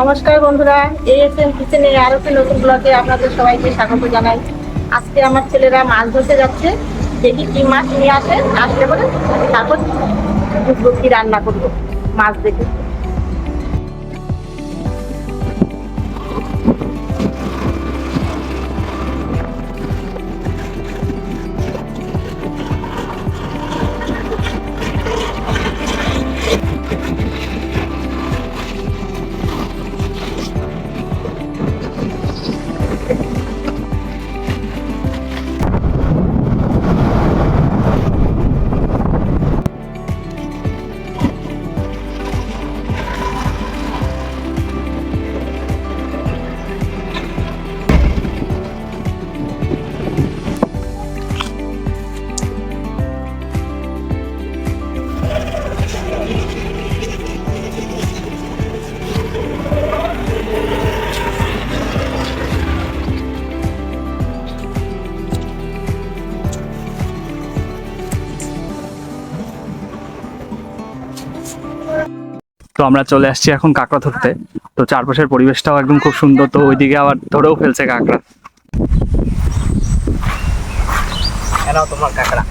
নমস্কার বন্ধুরা, এএসএম কিচেনে আরো একটি নতুন ব্লগে আপনাদের সবাইকে স্বাগত জানাই। আজকে আমার ছেলেরা মাছ ধরতে যাচ্ছে। দেখি কি মাছ নিয়ে আসে, আসলে পরে তারপর বুঝবো কি রান্না করবো মাছ দেখে। তো আমরা চলে আসছি এখন কাঁকড়া ধরতে। তো চারপাশের পরিবেশটাও একদম খুব সুন্দর। তো ওইদিকে আবার ধরেও ফেলছে কাঁকড়া। এরাও তোমার কাঁকড়া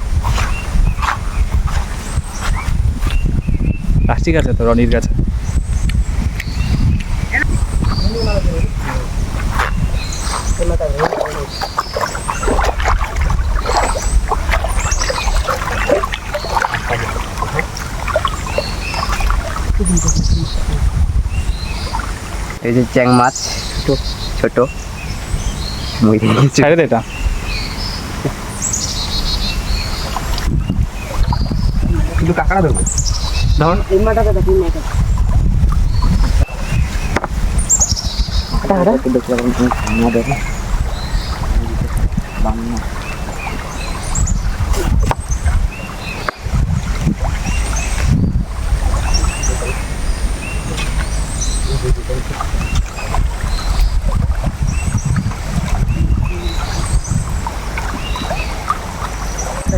প্লাস্টিক আছে তো রনির কাছে। এই যে চ্যাং মাছ ছোট ছোট ছেড়ে দে এটা। শুধু কাঁকড়া ধরবো। ধর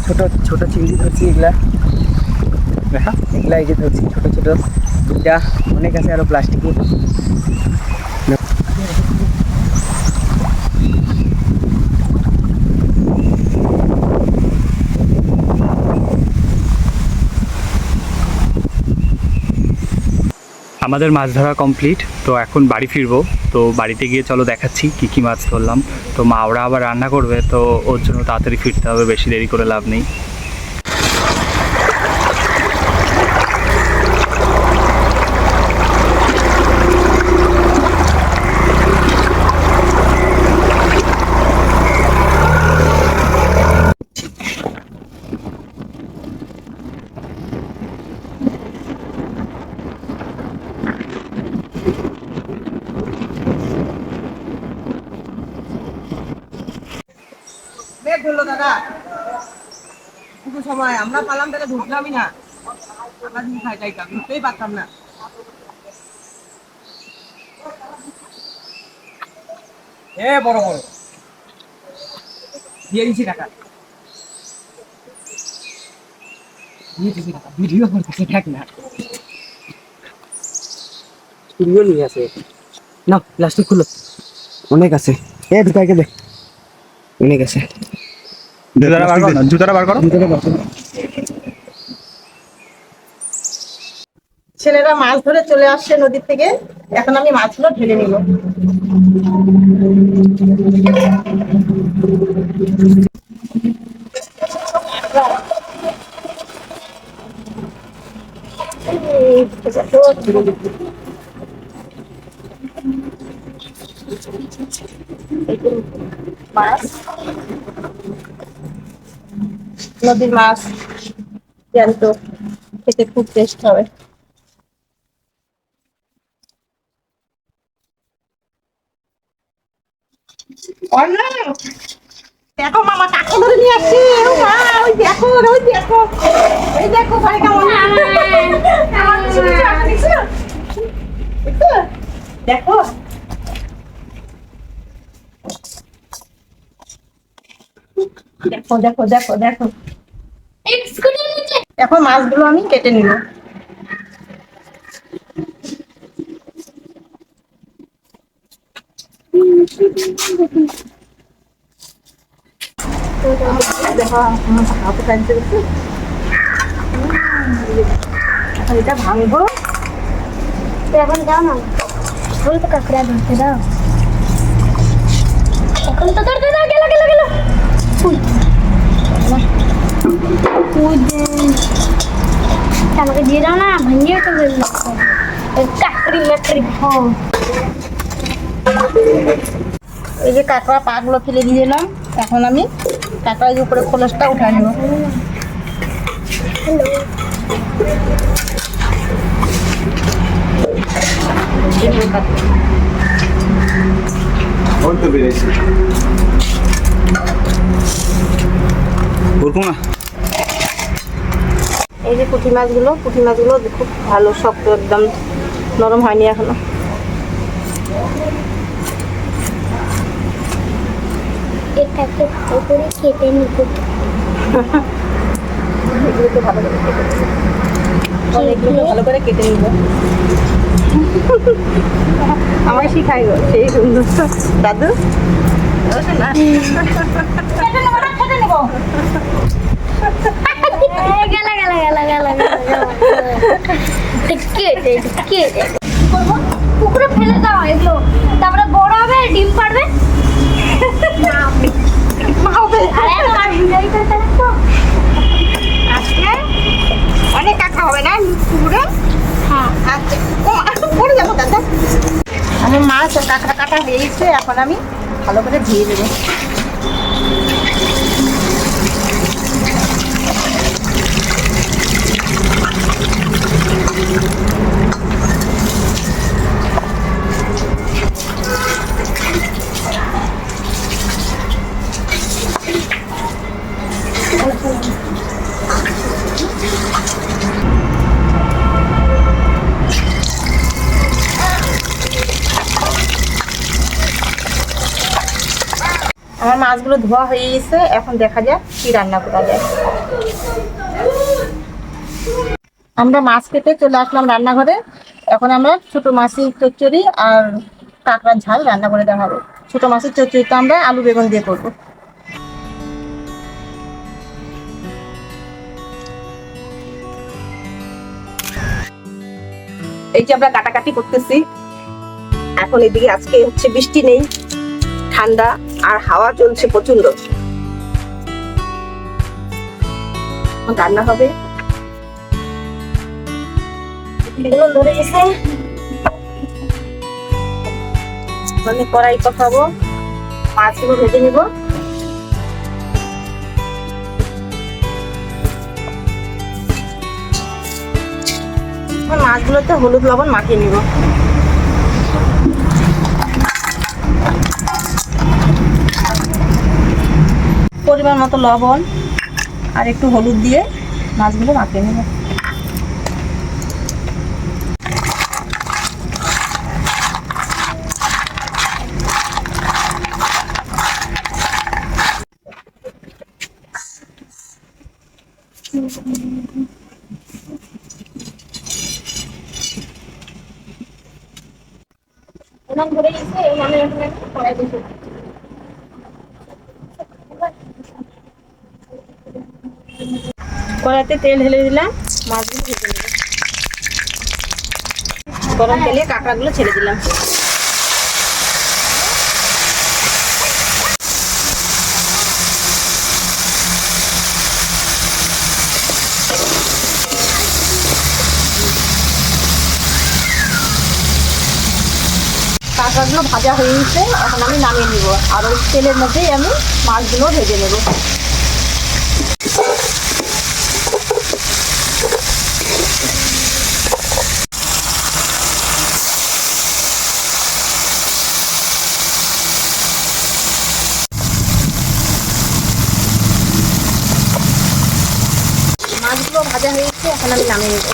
ছোট ছোট চিংড়ি ধরছি। এগুলা দেখা এগুলা এই যে ধরছি ছোট ছোট দুইটা। অনেক আছে আরো প্লাস্টিকে। আমাদের মাছ ধরা কমপ্লিট। তো এখন বাড়ি ফিরবো। তো বাড়িতে গিয়ে চলো দেখাচ্ছি কি কি মাছ ধরলাম। তো মা ওরা আবার রান্না করবে, তো ওর জন্য তাড়াতাড়ি ফিরতে হবে, বেশি দেরি করে লাভ নেই। মেঘ ধরলো দাদা, পুরো সময় আমরা পালাম তাহলে ঢুকলামই না। আমরা দিন খাই যাইতাম, ঢুকতেই পারতাম না। বড় বড় দিয়ে দিচ্ছি টাকা, দিয়ে দিচ্ছি টাকা, ভিডিও করতেছে দেখ না। স্টুডিও নিয়ে আছে না, প্লাস্টিক খুলো। অনেক আছে। ঢুকাইকে দে। অনেক আছে। জুতাটা বার করো না, জুতাটা বার করো। ছেলেরা মাছ ধরে চলে আসছে নদীর থেকে। এখন আমি মাছগুলো ঢেলে নিব। মাছ, নদীর মাছ জ্যান্ত, খেতে খুব টেস্ট হবে। দেখো মামা কাকে ধরে নিয়ে আসছে। ও মা, ওই দেখো, ওই দেখো, ওই দেখো ভাই কেমন। দেখো দেখো দেখো দেখো দেখো। এখন মাছগুলো আমি কেটে নিব। দেখো আমার হাতে টানতে গেছে। এখন এটা ভাঙবো। তো এখন দাও না, ওই তো কাঁকড়া ধরতে দাও, এখন তো ধরতে দাও। গেল গেল গেল, উই উই দে, আমাকে দিয়ে দাও না, ভাঙিয়ে তো গেল কাকড়ি লাকড়ি। এই যে কাঁকড়া পাগুলো ফেলে দিয়ে দিলাম। এখন আমি কাঁকড়ার উপরে খোলসটা উঠাই নেব। বলতে পেরেছি ওরকম না এই যে পুঁটি মাছগুলো খুব ভালো শক্ত, একদম নরম হয়নি এখনো। এটাকে ভালো করে কেটে নিব। এগুলোকে ভালো করে কেটে নেব। এগুলোকে ভালো করে কেটে নিব। আমাকে শিখাই গো, সেই সুন্দর দাদু। না কেটে নেবো না, কেটে নেবো। গেল গেল গেল গেল কেটে কেটে করবো, পুকুরে ফেলে দাও এগুলো, তারপরে বড় হবে, ডিম পারবে। আরে তোমার ভিডিওই করতে থাকো। আজকে অনেক কাঁকড়া হবে না পুকুরে? হ্যাঁ, আজকে পড়ে যাবো দাদা। আমার মাছ ও কাঁকড়া কাটা হয়ে গেছে, এখন আমি ভালো করে ধুয়ে দেবো। আমার মাছগুলো ধোয়া হয়ে গেছে, এখন দেখা যাক কি রান্না করা যায়। আমরা মাছ কেটে চলে আসলাম রান্নাঘরে। এখন আমরা ছোট মাছের চচ্চড়ি আর কাঁকড়ার ঝাল রান্না করে দেখাবো। ছোট মাছের চচ্চড়িটা আমরা আলু বেগুন দিয়ে করবো। এই যে আমরা কাটাকাটি করতেছি। এখন এদিকে আজকে হচ্ছে বৃষ্টি নেই, ঠান্ডা আর হাওয়া চলছে প্রচন্ড। রান্না হবে, বেগুন ধরে গেছে, মানে কড়াই বসাবো, মাছগুলো ভেজে নিব। মাছগুলোতে হলুদ লবণ মাখিয়ে নিব। পরিমাণ মতো লবণ আর একটু হলুদ দিয়ে মাছগুলো মাখিয়ে নেব। উনান ধরে গেছে, উনানে এখন একটা কড়াই বসে কড়াইতে তেল ঢেলে দিলাম, মাছগুলো ভেজে নেব। গরম তেলে কাঁকড়াগুলো ছেড়ে দিলাম। কাঁকড়াগুলো ভাজা হয়ে গেছে, এখন আমি নামিয়ে নিব। আর ওই তেলের মধ্যেই আমি মাছগুলো ভেজে নেব। মাছগুলো ভাজা হয়ে গেছে, এখন আমি নামিয়ে নেব।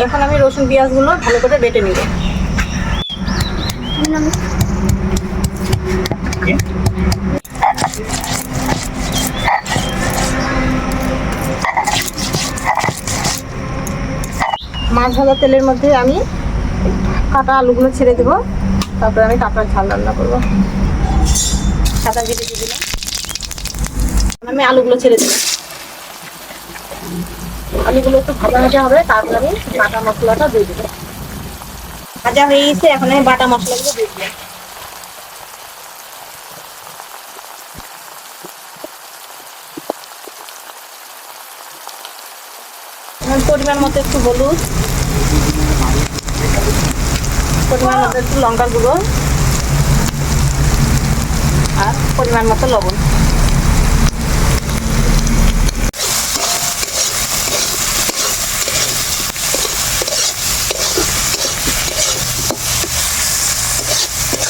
এখন আমি রসুন পেঁয়াজগুলো ভালো করে বেটে নিব। মাছ ভাজা তেলের মধ্যে আমি কাটা আলুগুলো ছেড়ে দেবো, তারপরে আমি কাঁকড়ার ঝাল রান্না করবো। সাদা জিরে দিয়ে দিলাম, আমি আলুগুলো ছেড়ে দিলাম। আলুগুলো একটু ভাজা ভাজা হবে, তারপরে আমি বাটা মশলাটা দিয়ে দেবো। ভাজা হয়ে গেছে, এখন আমি বাটা মশলাগুলো দিয়ে দিলাম। পরিমাণ মতো একটু হলুদ, পরিমাণ মতো একটু লঙ্কার গুঁড়ো আর পরিমাণ মতো লবণ।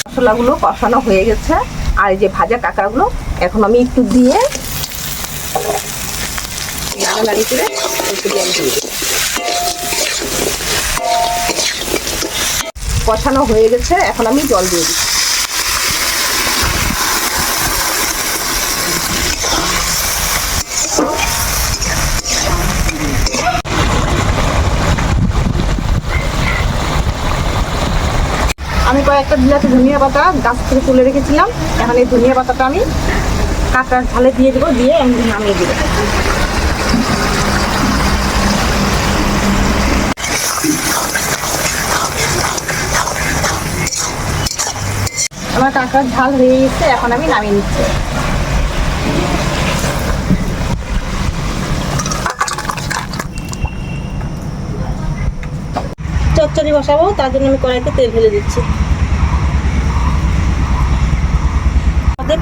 মশলাগুলো কষানো হয়ে গেছে, আর এই যে ভাজা কাঁকড়াগুলো এখন আমি একটু দিয়ে নাড়ানাড়ি করে একটু জল দিয়ে দেবো। কষানো হয়ে গেছে, এখন আমি জল দিয়ে দিই। আমি কয়েকটা বিলাতি ধনিয়া পাতা গাছ থেকে তুলে রেখেছিলাম, এখন এই ধনিয়া পাতাটা আমি কাঁকড়ার ঝালে দিয়ে দেবো, দিয়ে আমি নামিয়ে দেবো। আমার কাঁকড়ার ঝাল হয়ে গেছে, এখন আমি নামিয়ে নিচ্ছি। চচ্চড়ি বসাবো, তার জন্য আমি কড়াইতে তেল ঢেলে দিচ্ছি।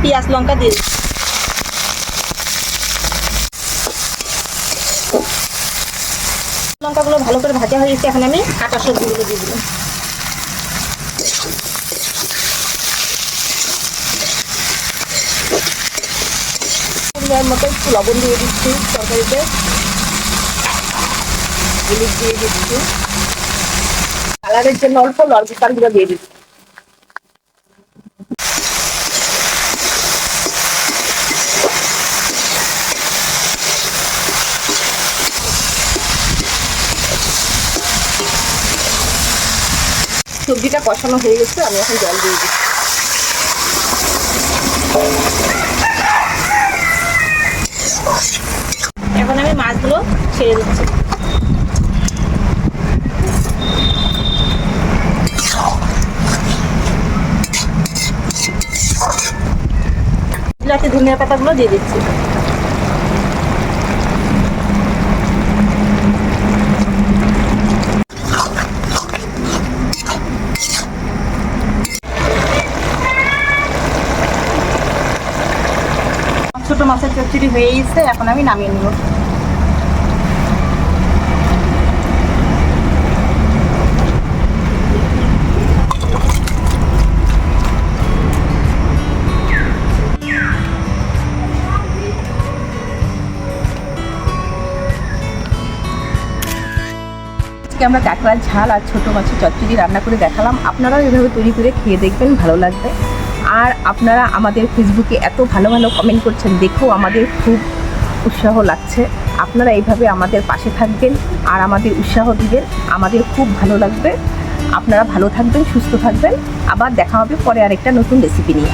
পেঁয়াজ লঙ্কা দিয়ে দিচ্ছি। লঙ্কাগুলো ভালো করে ভাজা হয়ে গেছে, এখন আমি কাঁটা সবজিগুলো দিয়ে দিলাম। পরিমাণ মতো একটু লবণ দিয়ে দিচ্ছি তরকারিতে, হলুদ দিয়ে দিচ্ছি, কালারের জন্য অল্প লঙ্কার গুঁড়ো দিয়ে দিচ্ছি। সবজিটা কষানো হয়ে গেছে, আমি এখন জল দিয়ে দিচ্ছি। এখন আমি মাছগুলো ছেড়ে দিচ্ছি। বিলাতি ধনিয়া পাতাগুলো দিয়ে দিচ্ছি। ছোট মাছের চচ্চড়ি হয়ে গেছে, এখন আমি নামিয়ে নেব। আজকে আমরা কাঁকড়ার ঝাল আর ছোটো মাছের চচ্চড়ি রান্না করে দেখালাম। আপনারাও এভাবে তৈরি করে খেয়ে দেখবেন, ভালো লাগবে। আর আপনারা আমাদের ফেসবুকে এত ভালো ভালো কমেন্ট করছেন, দেখেও আমাদের খুব উৎসাহ লাগছে। আপনারা এইভাবে আমাদের পাশে থাকবেন আর আমাদের উৎসাহ দিবেন, আমাদের খুব ভালো লাগবে। আপনারা ভালো থাকবেন, সুস্থ থাকবেন। আবার দেখা হবে পরে আরেকটা নতুন রেসিপি নিয়ে।